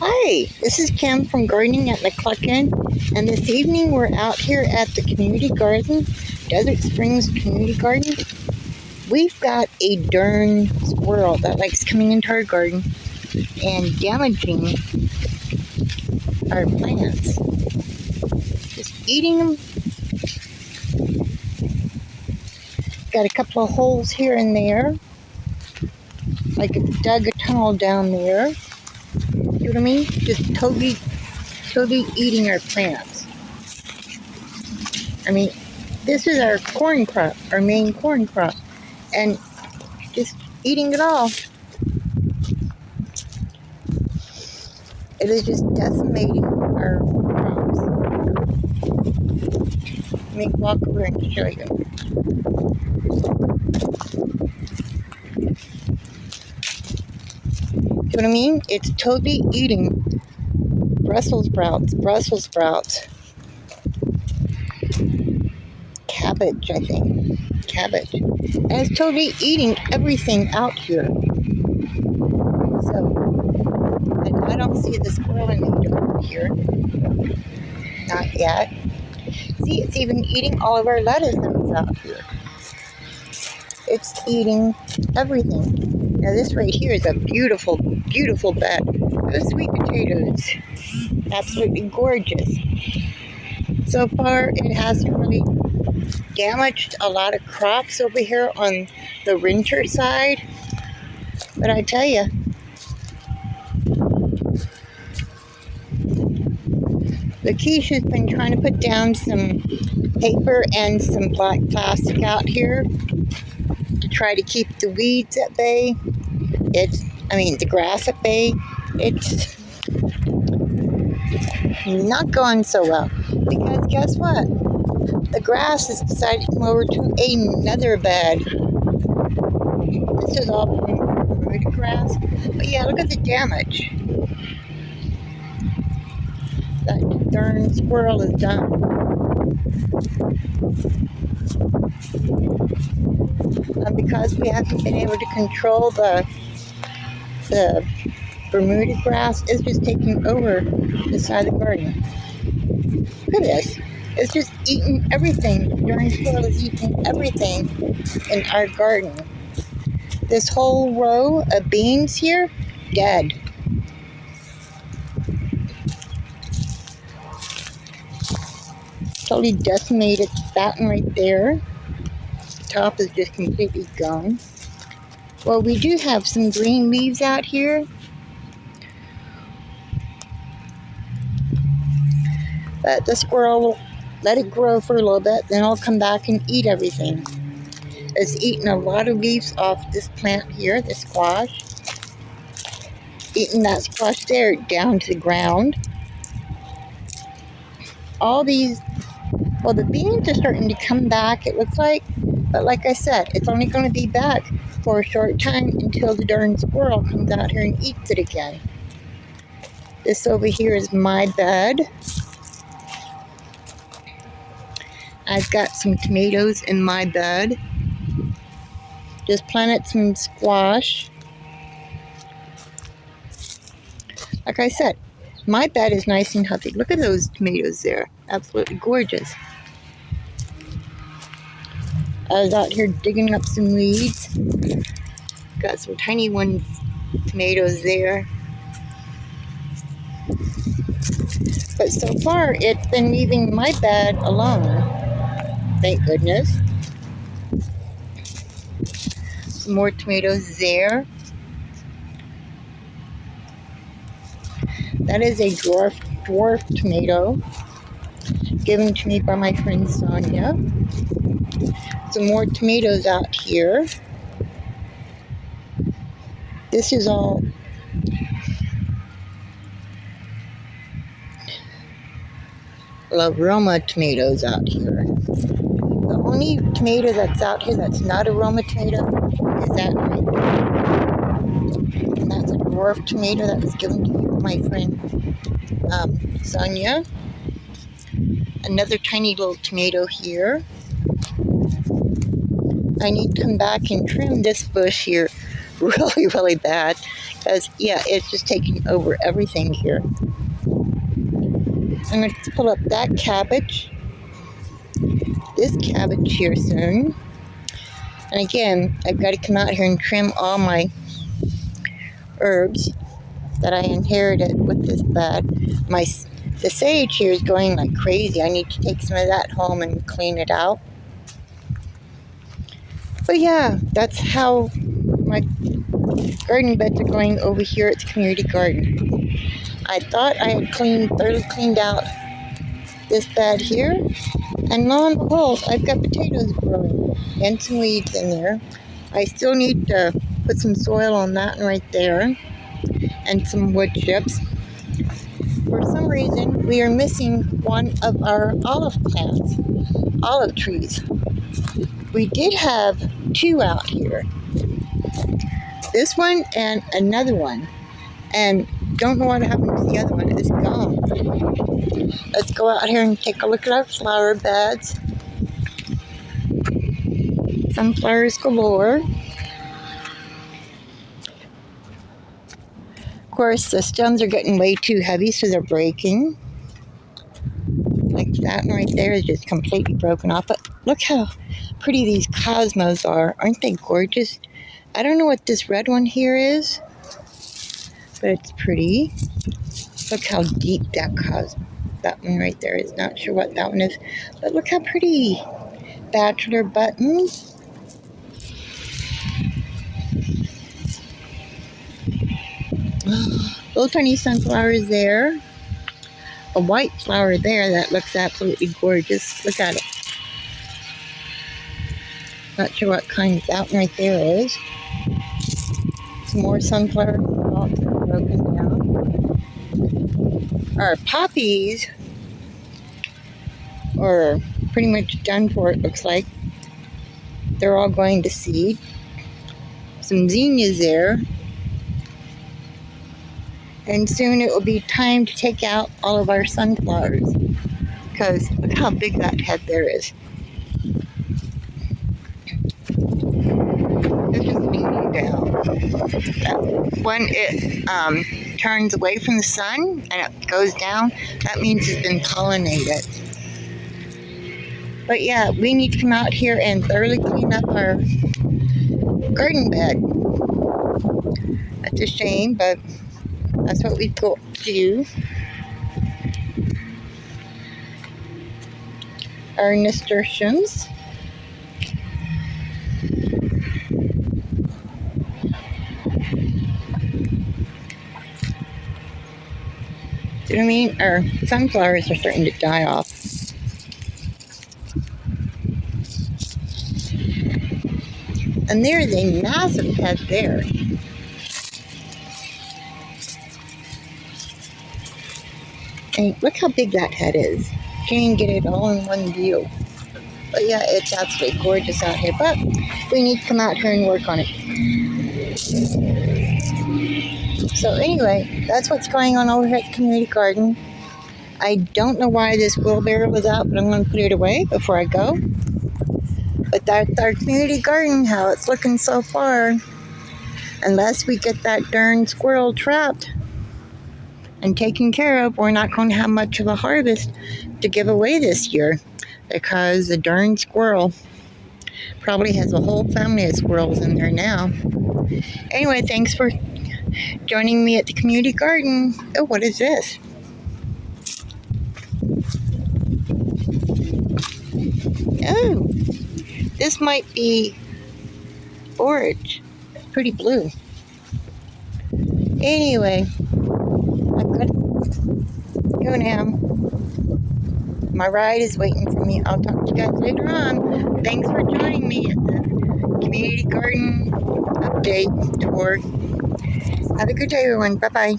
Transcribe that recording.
Hi, this is Kim from Gardening at McCluckin, and this evening we're out here at the community garden, Desert Springs Community Garden. We've got a darn squirrel that likes coming into our garden and damaging our plants. Just eating them. Got a couple of holes here and there, like it dug a tunnel down there. You know what I mean? Just totally eating our plants. I mean, this is our corn crop, our main corn crop, and just eating it all. It is just decimating our crops. Let me walk over and show you. See what I mean? It's totally eating Brussels sprouts, cabbage, I think. Cabbage. And it's totally eating everything out here. So, and I don't see the squirrel over here. Not yet. See, it's even eating all of our lettuce that's out here. It's eating everything. Now this right here is a beautiful, beautiful bed. Those sweet potatoes. Absolutely gorgeous. So far, it hasn't really damaged a lot of crops over here on the winter side. But I tell you, Lakeisha's been trying to put down some paper and some black plastic out here to try to keep the weeds at bay. The grass at bay. It's not going so well. Because guess what? The grass has decided to come over to another bed. This is all root grass. But yeah, look at the damage that darn squirrel has done. And because we haven't been able to control the Bermuda grass, it's just taking over the side of the garden. Look at this. It's just eating everything. The darn squirrel is eating everything in our garden. This whole row of beans here, dead. Totally decimated that one right there. The top is just completely gone. Well, we do have some green leaves out here. But the squirrel will let it grow for a little bit, then it'll come back and eat everything. It's eating a lot of leaves off this plant here, the squash. Eating that squash there down to the ground. All these, well, the beans are starting to come back, it looks like. But like I said, it's only going to be back for a short time until the darn squirrel comes out here and eats it again. This over here is my bed. I've got some tomatoes in my bed. Just planted some squash. Like I said, my bed is nice and healthy. Look at those tomatoes there. Absolutely gorgeous. I was out here digging up some weeds. Got some tiny tomatoes there. But so far, it's been leaving my bed alone. Thank goodness. Some more tomatoes there. That is a dwarf tomato given to me by my friend Sonia. Some more tomatoes out here. This is all aroma tomatoes out here. The only tomato that's out here that's not aroma tomato is that right there. And that's a dwarf tomato that was given to me by my friend Sonia. Another tiny little tomato here. I need to come back and trim this bush here really, really bad Because, yeah, it's just taking over everything here. I'm going to pull up that cabbage, this cabbage here soon. And again, I've got to come out here and trim all my herbs that I inherited with this bed. The sage here is going like crazy. I need to take some of that home and clean it out. But yeah, that's how my garden beds are going over here at the community garden. I thought I had thoroughly cleaned out this bed here, and lo and behold, I've got potatoes growing and some weeds in there. I still need to put some soil on that one right there and some wood chips. For some reason, we are missing one of our olive trees. We did have two out here. This one and another one. And don't know what happened to the other one. It's gone. Let's go out here and take a look at our flower beds. Sunflowers galore. Of course, the stems are getting way too heavy, so they're breaking. Like that one right there is just completely broken off. But look how pretty these cosmos are. Aren't they gorgeous? I don't know what this red one here is, but it's pretty. Look how deep that one right there is. Not sure what that one is, but look how pretty. Bachelor buttons. Little tiny sunflowers there. A white flower there that looks absolutely gorgeous. Look at it. Not sure what kind that one right there is. Some more sunflower stalks that are broken down. Our poppies are pretty much done for, it looks like. They're all going to seed. Some zinnias there. And soon it will be time to take out all of our sunflowers. Because look how big that head there is. It's just leaning down. When it turns away from the sun and it goes down, that means it's been pollinated. But yeah, we need to come out here and thoroughly clean up our garden bed. That's a shame, but that's what we've got to do. Our nasturtiums. You know what I mean? Our sunflowers are starting to die off. And there's a massive head there. And look how big that head is. Can't even get it all in one view. But yeah, it's absolutely gorgeous out here. But we need to come out here and work on it. So anyway, that's what's going on over here at the community garden. I don't know why this wheelbarrow was out, but I'm going to put it away before I go. But that's our community garden, how it's looking so far. Unless we get that darn squirrel trapped and taken care of, we're not going to have much of a harvest to give away this year. Because the darn squirrel probably has a whole family of squirrels in there now. Anyway, thanks for joining me at the community garden. Oh, what is this? Oh, this might be borage. Pretty blue. Anyway, I've got to go now. My ride is waiting for me. I'll talk to you guys later on. Thanks for joining me at the community garden update tour. Have a good day, everyone. Bye-bye.